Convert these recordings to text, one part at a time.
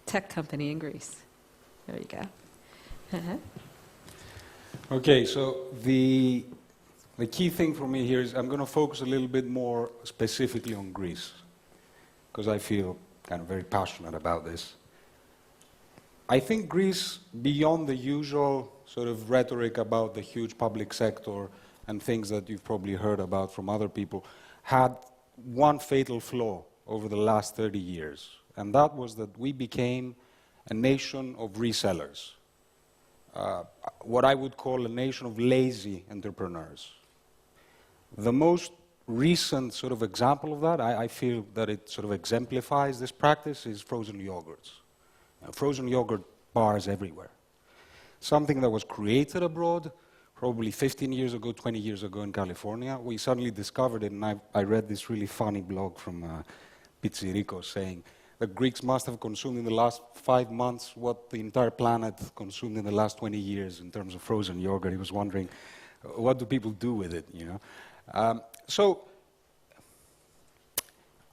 tech company in Greece. There you go. Okay, so the key thing for me here is I'm going to focus a little bit more specifically on Greece, because I feel kind of very passionate about this. I think Greece, beyond the usual sort of rhetoric about the huge public sector and things that you've probably heard about from other people, had one fatal flaw over the last 30 years, and that was that we became a nation of resellers. What I would call a nation of lazy entrepreneurs. The most recent sort of example of that, I feel that it sort of exemplifies this practice, is frozen yogurts. Frozen yogurt bars everywhere. Something that was created abroad, probably 15 years ago, 20 years ago in California. We suddenly discovered it, and I read this really funny blog from Pizzirico saying the Greeks must have consumed in the last 5 months what the entire planet consumed in the last 20 years in terms of frozen yogurt. He was wondering, what do people do with it, you know? So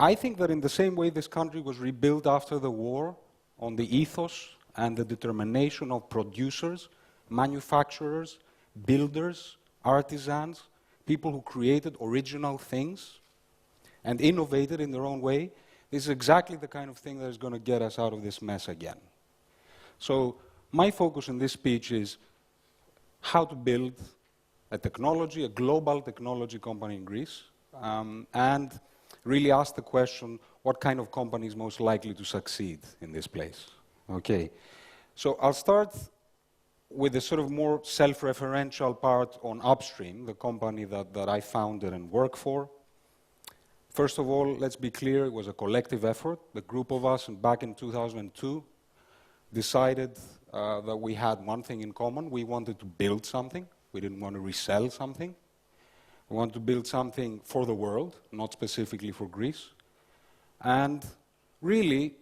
I think that in the same way this country was rebuilt after the war on the ethos and the determination of producers, manufacturers, builders, artisans, people who created original things and innovated in their own way, this is exactly the kind of thing that is going to get us out of this mess again. So my focus in this speech is how to build a technology, a global technology company in Greece, and really ask the question, what kind of company is most likely to succeed in this place? Okay, so I'll start with the sort of more self-referential part on Upstream, the company that I founded and work for. First of all, let's be clear, it was a collective effort. The group of us, back in 2002, decided that we had one thing in common. We wanted to build something. We didn't want to resell something. We wanted to build something for the world, not specifically for Greece. And really,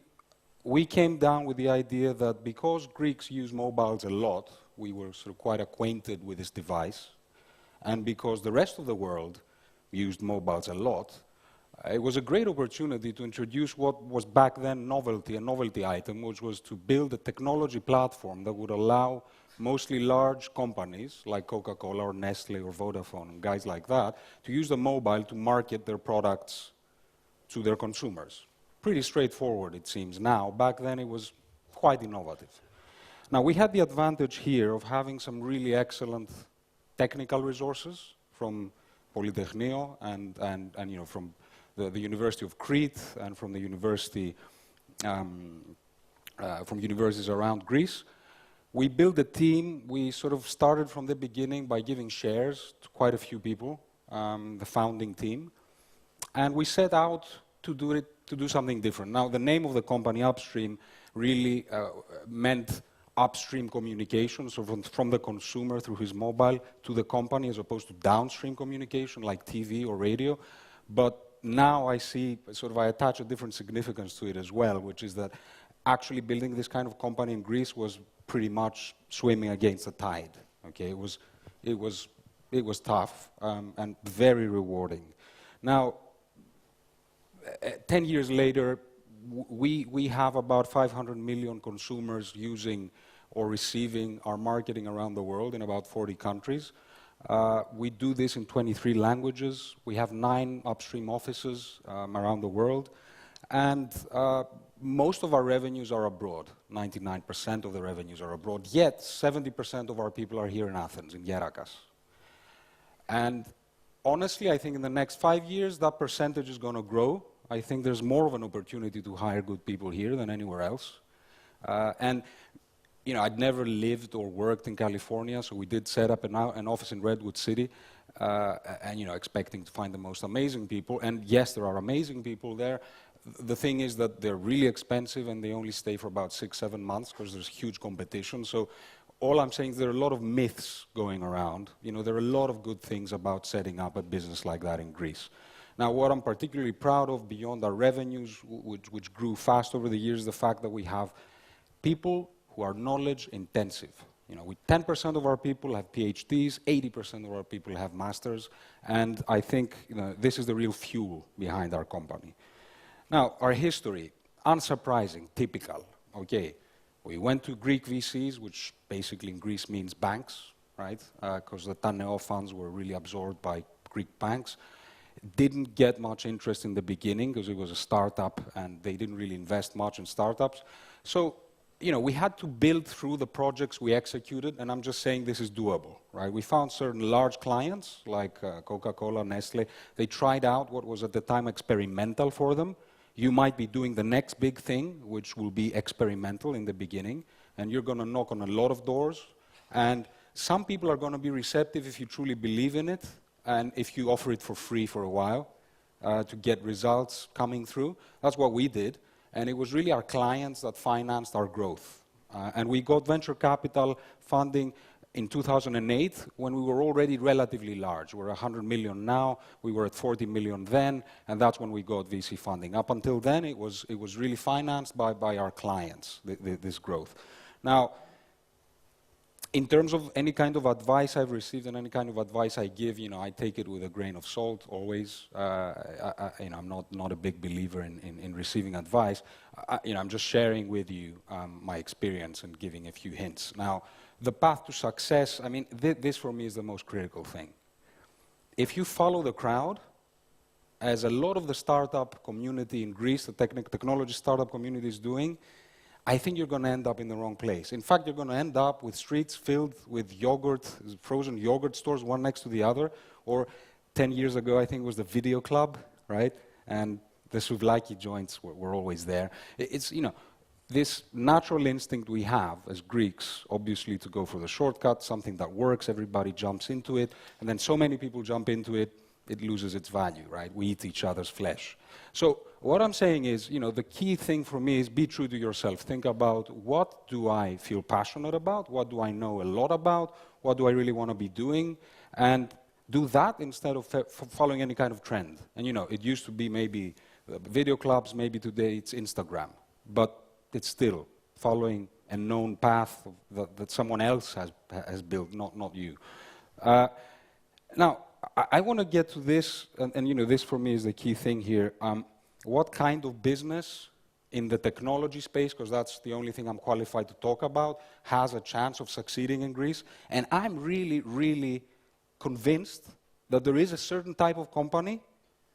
we came down with the idea that because Greeks use mobiles a lot, we were sort of quite acquainted with this device, and because the rest of the world used mobiles a lot, it was a great opportunity to introduce what was back then a novelty item, which was to build a technology platform that would allow mostly large companies like Coca-Cola or Nestle or Vodafone and guys like that to use the mobile to market their products to their consumers. Pretty straightforward, it seems now. Back then, it was quite innovative. Now, we had the advantage here of having some really excellent technical resources from Polytechnio and you know, from the University of Crete and from the university, from universities around Greece. We built a team. We sort of started from the beginning by giving shares to quite a few people, the founding team, and we set out to do something different. Now, the name of the company, Upstream, really meant upstream communication, so from the consumer through his mobile to the company, as opposed to downstream communication like TV or radio. But now I see, I attach a different significance to it as well, which is that actually building this kind of company in Greece was pretty much swimming against the tide. Okay, it was tough and very rewarding. Now, 10 years later, we have about 500 million consumers using or receiving our marketing around the world in about 40 countries. We do this in 23 languages. We have 9 upstream offices around the world. And most of our revenues are abroad. 99% of the revenues are abroad. Yet, 70% of our people are here in Athens, in Yerakas. And honestly, I think in the next 5 years, that percentage is going to grow. I think there's more of an opportunity to hire good people here than anywhere else. And you know, I'd never lived or worked in California, so we did set up an office in Redwood City, and you know, expecting to find the most amazing people. And yes, there are amazing people there. The thing is that they're really expensive, and they only stay for about 6-7 months because there's huge competition. So all I'm saying is there are a lot of myths going around. You know, there are a lot of good things about setting up a business like that in Greece. Now, what I'm particularly proud of beyond our revenues, which grew fast over the years, is the fact that we have people who are knowledge intensive. You know, 10% of our people have PhDs, 80% of our people have masters, and I think this is the real fuel behind our company. Now, our history, unsurprising, typical. okay, we went to Greek VCs, which basically in Greece means banks, right? Because the Taneo funds were really absorbed by Greek banks. Didn't get much interest in the beginning because it was a startup and they didn't really invest much in startups. So, we had to build through the projects we executed, and I'm just saying this is doable, right? We found certain large clients like Coca-Cola, Nestle. They tried out what was at the time experimental for them. You might be doing the next big thing, which will be experimental in the beginning, and you're going to knock on a lot of doors. And some people are going to be receptive if you truly believe in it, and if you offer it for free for a while to get results coming through. That's what we did. And it was really our clients that financed our growth. And we got venture capital funding in 2008 when we were already relatively large. We're 100 million now, we were at 40 million then, and that's when we got VC funding. Up until then, it was really financed by our clients, this growth. Now, in terms of any kind of advice I've received and any kind of advice I give, I take it with a grain of salt always. I'm not a big believer in receiving advice. I'm just sharing with you my experience and giving a few hints. Now, the path to success, this for me is the most critical thing. If you follow the crowd, as a lot of the startup community in Greece, the technology startup community is doing, I think you're going to end up in the wrong place. In fact, you're going to end up with streets filled with yogurt, frozen yogurt stores, one next to the other. Or 10 years ago, I think it was the video club, right? And the souvlaki joints were always there. It's, this natural instinct we have as Greeks, obviously, to go for the shortcut, something that works, everybody jumps into it, and then so many people jump into it, it loses its value, right? We eat each other's flesh. So what I'm saying is, the key thing for me is be true to yourself. Think about, what do I feel passionate about? What do I know a lot about? What do I really want to be doing? And do that instead of following any kind of trend. And it used to be maybe video clubs, maybe today it's Instagram. But it's still following a known path that someone else has built, not you. Now, I want to get to this, and this for me is the key thing here. What kind of business in the technology space, because that's the only thing I'm qualified to talk about, has a chance of succeeding in Greece? And I'm really, really convinced that there is a certain type of company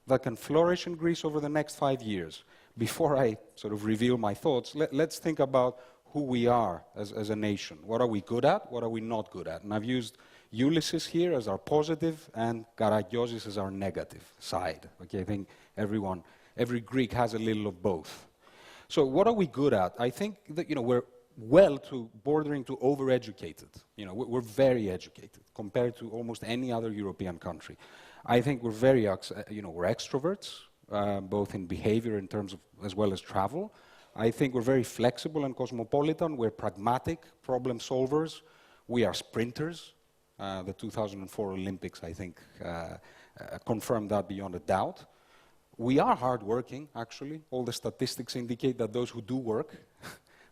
that can flourish in Greece over the next 5 years. Before I sort of reveal my thoughts, let's think about who we are as a nation. What are we good at? What are we not good at? And I've used Ulysses here as our positive and Karagiozis as our negative side. Okay, I think every Greek has a little of both. So what are we good at? I think that we're bordering to overeducated. We're very educated compared to almost any other European country. I think we're very, we're extroverts, both in behavior in terms of as well as travel. I think we're very flexible and cosmopolitan. We're pragmatic problem solvers. We are sprinters. The 2004 Olympics, I think, confirmed that beyond a doubt. We are hardworking, actually. All the statistics indicate that those who do work,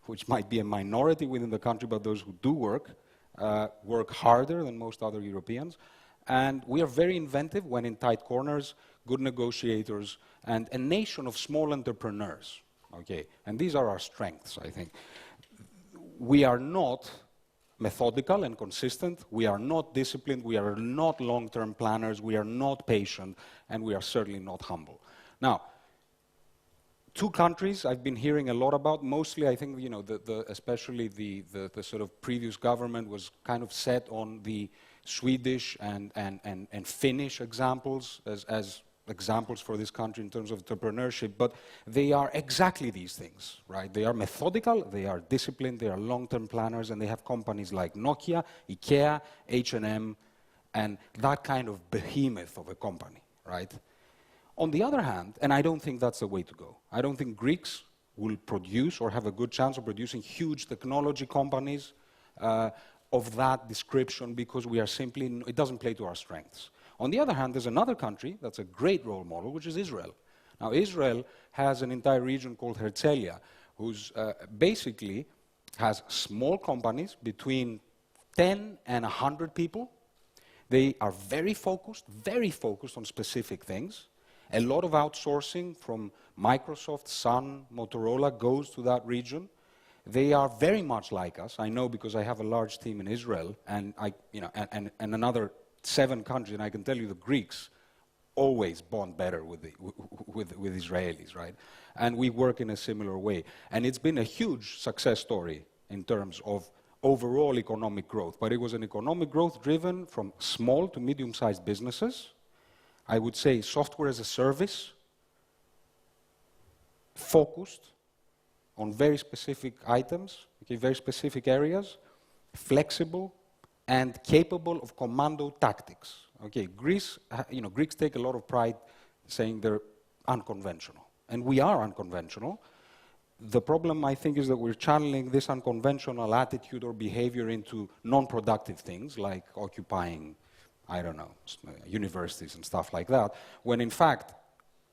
which might be a minority within the country, but those who do work harder than most other Europeans. And we are very inventive when in tight corners, good negotiators, and a nation of small entrepreneurs. Okay, and these are our strengths, I think. We are not methodical and consistent. We are not disciplined. We are not long-term planners. We are not patient, and we are certainly not humble. Now, two countries I've been hearing a lot about. Mostly, I think, especially the sort of previous government was kind of set on the Swedish and Finnish examples as examples for this country in terms of entrepreneurship, but they are exactly these things, right? They are methodical, they are disciplined, they are long-term planners, and they have companies like Nokia, IKEA, H&M, and that kind of behemoth of a company, right? On the other hand, and I don't think that's the way to go, I don't think Greeks will produce or have a good chance of producing huge technology companies of that description because we are simply, it doesn't play to our strengths. On the other hand, there's another country that's a great role model, which is Israel. Now, Israel has an entire region called Herzliya, who's basically has small companies between 10 and 100 people. They are very focused on specific things. A lot of outsourcing from Microsoft, Sun, Motorola goes to that region. They are very much like us. I know because I have a large team in Israel and another 7 countries, and I can tell you the Greeks always bond better with Israelis, right? And we work in a similar way. And it's been a huge success story in terms of overall economic growth. But it was an economic growth driven from small to medium-sized businesses. I would say software as a service, focused on very specific items, okay, very specific areas, flexible, and capable of commando tactics. Okay, Greece, Greeks take a lot of pride saying they're unconventional, and we are unconventional. The problem, I think, is that we're channeling this unconventional attitude or behavior into non-productive things like occupying, I don't know, universities and stuff like that, when in fact,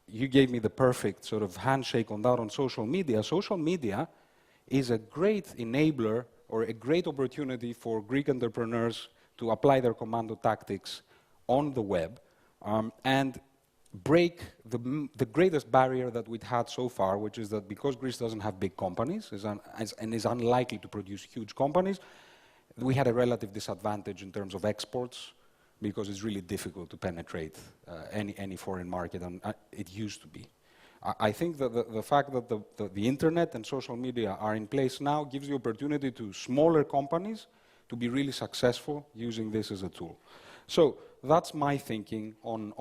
you gave me the perfect sort of handshake on that on social media. Social media is a great enabler or a great opportunity for Greek entrepreneurs to apply their commando tactics on the web and break the greatest barrier that we'd had so far, which is that because Greece doesn't have big companies and is unlikely to produce huge companies, we had a relative disadvantage in terms of exports because it's really difficult to penetrate any foreign market, and it used to be. I think that the fact that the internet and social media are in place now gives the opportunity to smaller companies to be really successful using this as a tool. So that's my thinking on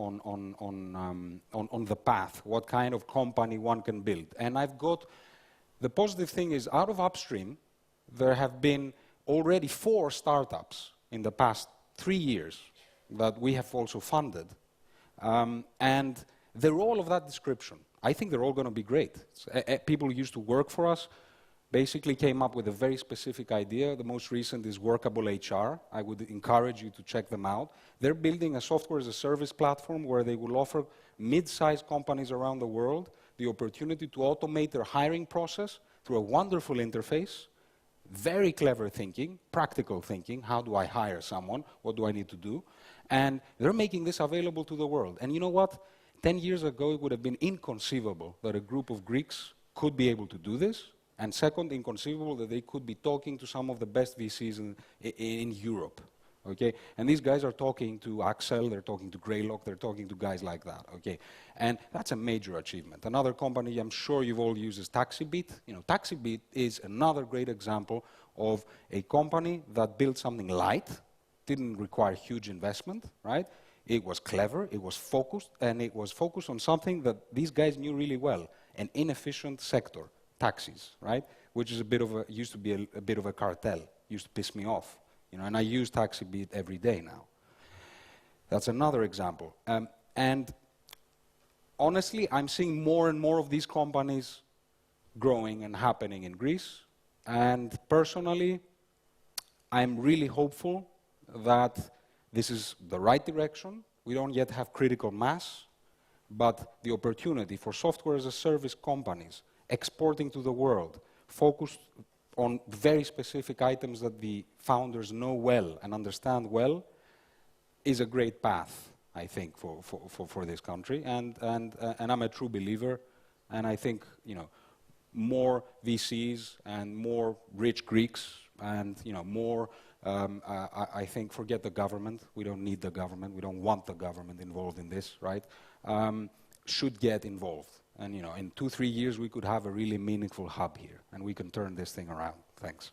the path, what kind of company one can build. And I've got, the positive thing is, out of upstream, there have been already 4 startups in the past 3 years that we have also funded. And they're all of that description. I think they're all going to be great. People who used to work for us basically came up with a very specific idea. The most recent is Workable HR. I would encourage you to check them out. They're building a software as a service platform where they will offer mid-sized companies around the world the opportunity to automate their hiring process through a wonderful interface, very clever thinking, practical thinking. How do I hire someone? What do I need to do? And they're making this available to the world. And you know what? 10 years ago, it would have been inconceivable that a group of Greeks could be able to do this. And second, inconceivable that they could be talking to some of the best VCs in Europe. Okay? And these guys are talking to Axel, they're talking to Greylock, they're talking to guys like that. Okay? And that's a major achievement. Another company I'm sure you've all used is TaxiBeat. You know, TaxiBeat is another great example of a company that built something light, didn't require huge investment, right? It was clever, it was focused, and it was focused on something that these guys knew really well, an inefficient sector, taxis, right? Which is used to be a bit of a cartel, used to piss me off, you know, and I use TaxiBeat every day now. That's another example. And honestly, I'm seeing more and more of these companies growing and happening in Greece, and personally, I'm really hopeful that this is the right direction. We don't yet have critical mass, but the opportunity for software as a service companies exporting to the world, focused on very specific items that the founders know well and understand well, is a great path, I think, for this country. And I'm a true believer, and I think, you know, more VCs and more rich Greeks and, you know, more I think forget the government. We don't need the government. We don't want the government involved in this, right? Should get involved. And, you know, in 2-3 years, we could have a really meaningful hub here, and we can turn this thing around. Thanks.